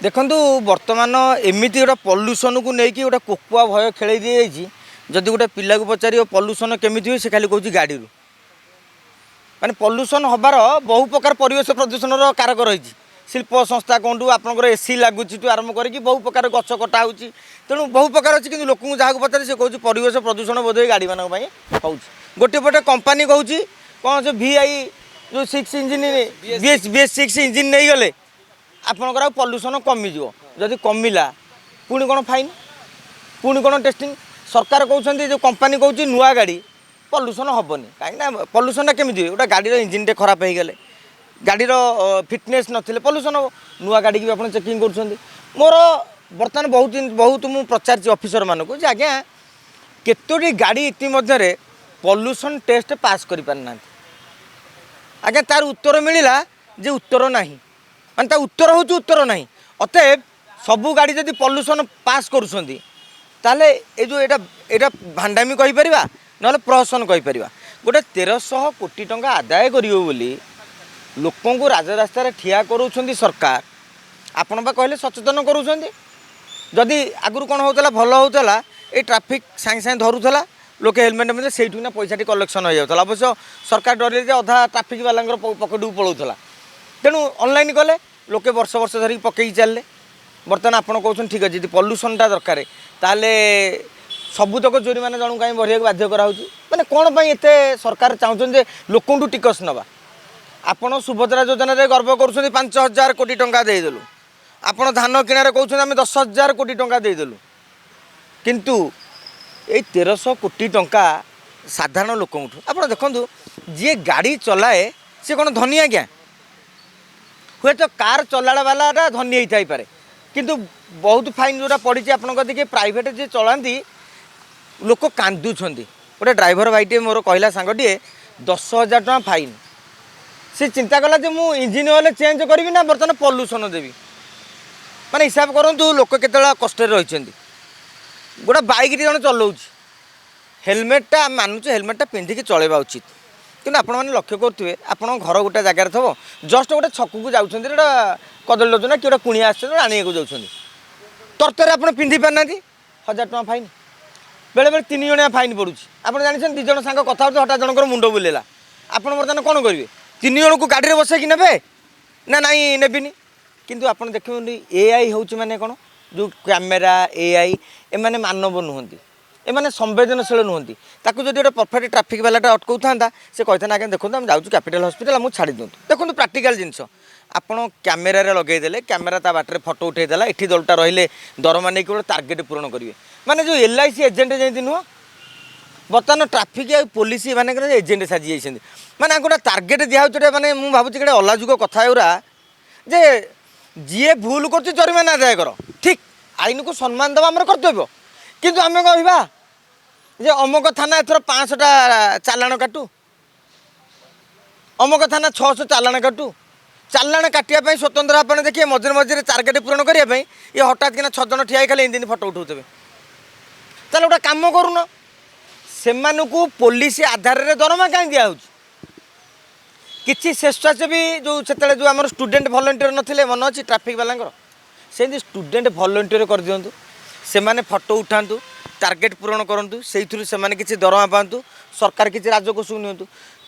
देखु बर्तमान एमती गोटे पल्यूसन को लेकिन गोटे कोकुआ भय खेल दी जाइए जदि गोटे पिला को पचार पल्यूसन केमी हुए से खाली कौन गाड़ी माने पल्यूसन हबार बहु प्रकार परिवेश प्रदूषण कारक रही शिल्प संस्था कहूँ आपंकर एसी लगुच आरंभ करके बहु प्रकार गछ कटा हो तेणु बहु प्रकार अच्छी कि लोक जहाँ पचारे से कौन परिवेश प्रदूषण बोध गाड़ी मान हो गोटे पटे कंपानी कौन कौन से VI जो 6 इंजिन BS6 इंजिन नहीं गले आपंकर पल्यूसन कमिज जदि कमिला पुणी कौन फाइन पुणी कौन टेस्टिंग सरकार कहते जो कंपानी कौन नुआ गाड़ी पल्यूसन हेनी कहीं पल्यूसन केमी गोटे गाड़ी इंजिन टे खराब हो गले गाड़ीर फिटनेस नथिले पल्यूसन हम नुआ गाड़ी की आप चेकिंग कर मोर बर्तमान बहुत मुझे पचार ऑफिसर मानक आज्ञा केतोटी गाड़ी इतिमध्य पल्यूसन टेस्ट पास कर पारना आज्ञा तार उत्तर मिलला जे उत्तर नहीं माने उत्तर हूँ उत्तर नहीं अतएव सबू गाड़ी जदि पल्यूसन पास करुँचे ये जो यहाँ भांडामी कहीपर ना प्रहसन कहीपर गोटे 1300 कोटी टंका आदाय करी लोक को राजरास्तार ठिया करूँ सरकार आपण बा कहले सचेतन करूँ जदि आगुरी कौन होता भल होता ये ट्राफिक सागे सागे धरूला लोके हेलमेट में से पैसा कलेक्शन हो जाता अवश्य सरकार डर अधा ट्राफिक वाला पकेट को पलाऊला तेणु ऑनलाइन कले लोके वर्ष वर्ष धरिक पकई चलले बर्तमान आपड़ कौन ठीक अच्छे पल्यूसनटा दरकार ताले सबुतक जोरीमाना जन कहीं बढ़िया बाध्य कराऊँ मैंने कौन पर एत सरकार चाहते लोक टिकस नवा आपड़ सुभद्रा योजना गर्व कर 5,000 कोटी टंका देदेलु आपड़ धान किणारे कहते आम 10,000 कोटी टंका देदेलु किंतु ये 1300 कोटी टंका साधारण लोक आप देखु जी गाड़ी चलाए सी कौन धनी आज्ञा हे तो कार चलाड़ा वाला धनी होता पारे किंतु बहुत फाइन जोड़ा पड़ी आपको देखिए प्राइवेट जी चलाती लोक कांदुंट गोटे ड्राइवर भाईटे मोर कहला सांगटे 10,000 टका फाइन सी चिंता कला जे मु इंजिन ऑयल चेंज करी ना बर्तमान पल्यूसन देवी माने हिसाब करूँ लोक केतला कष्ट रही गोटे बाइक जन चलाऊँ हेलमेटा मानुचे हेलमेटा पिंधिकी चलेबा उचित कि आपण मैंने लक्ष्य करुवे आप घर गोटे जगार थो जस्ट गोटे छक को जाऊँच कदली लोचना कि गोटे कुणिया आने को जाऊँच तरतर आप पिंधि पारना 1,000 टका फाइन बेले बेले 3 जणिया फाइन पड़ू आप जानते 2 जण सांग कथा हठात जनकर मुंड बुलेला आप बर्तमान कौन करेंगे 3 जन को गाड़ी में बसैकी ने ना नाई नेबिनी किंतु आप देखिए AI हूँ माने कौन जो कैमेरा AI एमाने मानव नुहति एमाने संवेदनशील नुहति ताकू जब गोटे परफेक्ट ट्राफिक वालाटा अटकाऊ था से कहते आगे देखो आम जाऊँ कैपिटल हॉस्पिटल मुझे छाड़ी दिखाँ देखो प्राक्टिकल जिनस आपड़ कैमेरा लगेदेले कैमेरा ता बाटर फोटो उठेदेला ये दलटा रही दरमा नहीं गोटे टार्गेट पूरण करेंगे माने जो LIC एजेंट जमी नुह बर्तमान ट्राफिक आ पुलिस मानक एजेंट साजी जाइए मैंने गोटे टार्गेट दिखाई मैंने मुझे भावुँ गोटे अलाजुक कथा गुरा जे जी भूल कर जरिमाना आदाय कर ठीक आईन को सम्मान देवा आम कर्तव्य किंतु आम कह जे अमक थाना एथर 500टा चालाण काटू अमक थाना 600 चालाण काटू चालाण काटापी स्वतंत्र आप देखिए मझे मझे टार्गेट पूरण करने ये हठात कि 6 जन ठिया खाली दिन फोटो उठाऊे चल गोटे कम करून से पुलिस आधार में दरमा कहीं दिहु किसी स्वेच्छासेवी जो से जो आम स्टूडेंट भलंटियर नथिले मन अच्छी ट्राफिक वाला से स्टूडेंट भलंटियर कर दिंतु से माने फोटो उठातु टार्गेट पूरण करूँ से किसी दरमा पातु सरकार किसी राजकोष नियंतु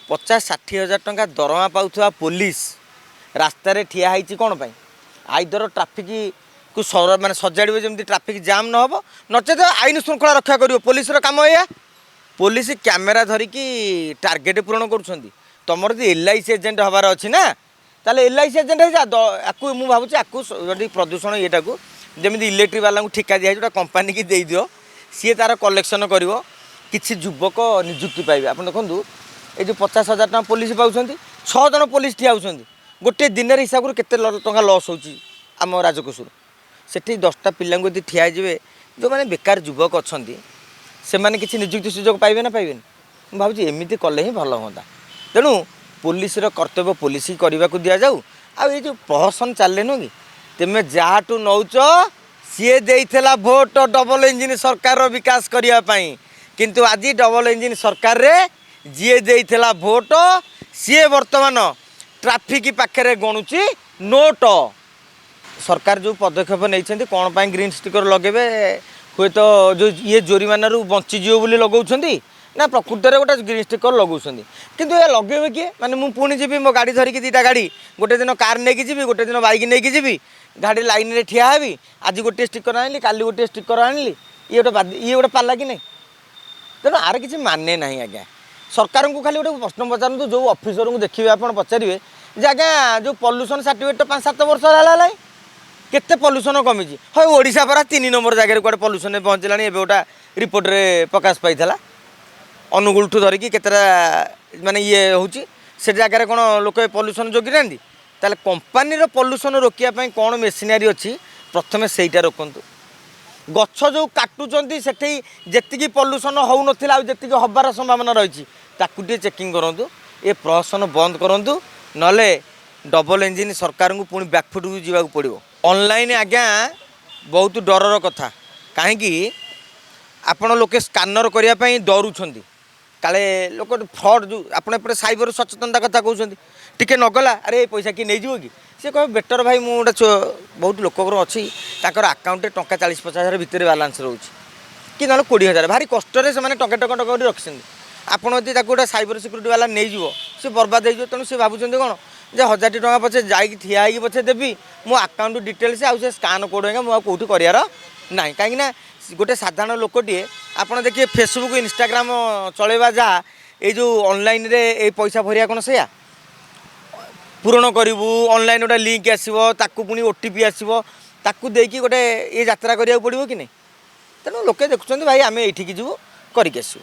50-60 हज़ार टंका दरमा पाउथवा पुलिस रास्तार ठिया होती कौन पाई आईदर ट्राफिक को माने सजाड़े जमी ट्राफिक जाम न हो नचेत आईन श्रृंखला रक्षा कर पुलिस काम या पुलिस कैमेरा धरिकी टार्गेट पूरण कर तुम जो LIC एजेंट हबार अच्छी ना ताले LIC एजेंट हो मुझे भावुँ आपको प्रदूषण येटा को जमी इलेक्ट्रिक वाला ठिका दिया जो कंपानी की दे दियो सी तार कलेक्शन कर किसी युवक निजुक्ति पाइबे आप देखो ये जो 50,000 टका पुलिस पाँच 6 जन पुलिस ठिया होती गोटे दिन हिसाब से केते टंका लॉस होम राजकोष से 10टा पिला ठिया जो मैंने बेकार युवक अच्छा से मैंने किसी निजुक्ति सुजोग पाइबे ना पाइबे मुझे भावुँ एमती कले ही भल हाँ तेणु पुलिस कर्तव्य पुलिस करने को दि जाऊ आ जो प्रहसन चले नु कि तुम्हें जहाँ नौच सी देला भोट डबल इंजिन सरकार विकास करने किंतु आज डबल इंजिन सरकार रे जी देला भोट सी वर्तमान ट्राफिक पाखे गणुची नोट सरकार जो पदक्षेप नहीं कौन पाई ग्रीन स्टिकर लगेबे हुए तो जो ये जोरीमानू बंचीजी बोली लगाउछंती ना प्रकृत में गोटे ग्रीन स्टिकर लगाउछंती किंतु ये लगेबे किए माने मु पुणी जीवी मो गाड़ी धरिकी दीटा गाड़ी गोटे दिन कार नहीं जीवी गोटे दिन बाइक नहीं जीवी गाड़ी लाइन रे ठिया हेबी आज गोटे स्टिकर आनली काली गोटे स्टिकर आनली ये गोटे पाला कि नहीं तेणु आर किसी माने ना आज्ञा सरकार को खाली गोटे प्रश्न पचारतु जो ऑफिसर को देखिए आप पचारे जे आज्ञा जो पॉल्यूशन सर्टिफिकेट 5-7 वर्ष है केते पॉल्यूशन कमी हाँ ओडिशा परा 3 नंबर जगह कौटे पॉल्यूशन पहुँचला एवं गोटा रिपोर्ट रे प्रकाश पाई अनुगुल ठू धरिकी केतटा माने ये हूँ से जगार कौन लोक पॉल्यूशन जोगी ना ताले कंपानीर पॉल्यूशन रोकिया कौन मेसिनारी अच्छी प्रथम सेटा रोकतु गछ जो काटुंट से जी पॉल्यूशन हो नाला हबार संभावना रही ताकू चेकिंग करूँ ये प्रहसन बंद करूँ ना डबल इंजिन सरकार को पुणी बैकफुट को जावाक पड़ो ऑनलाइन आज्ञा बहुत डरर कथा कहीं आपण लोके स्कानर करने डरुंच काले लोक फ्रड जो आपड़ साइबर सचेतनता कथा कहते टिके नगला अरे पैसा कि नहीं कि सी कह बेटर भाई मुझे बहुत लोक अच्छी आकाउंट टंका 40-50 हज़ार भितर बालांस रोच कि ना 20,000 भारी कष्ट से टंका टंका रखी आपड़ यदि गोटे साइबर सिक्यूरीटी वाला नहीं सी बर्बाद हो तेणु सी भावुं कौन जे 1000 टଙ୍କା पछे जाइक ठिया होगी पछे देवी मो अकाउंट डिटेल्स आउ से स्कान कोड होगा मुझे कौटी करार ना कहीं गोटे साधारण लोकटे आपड़ देखिए फेसबुक इंस्टाग्राम चलेबा जहाँ ये जो ऑनलाइन रे ये पैसा भरिया कौन से पूरण करूँ ऑनलाइन गोटे लिंक आसो ताकू पुणी ओटीपी आसो ताकू देकी गोटे ये यात्रा करा पड़ो कि नहीं तेणु लोके देखुं भाई आम ये जीवु करके आसू।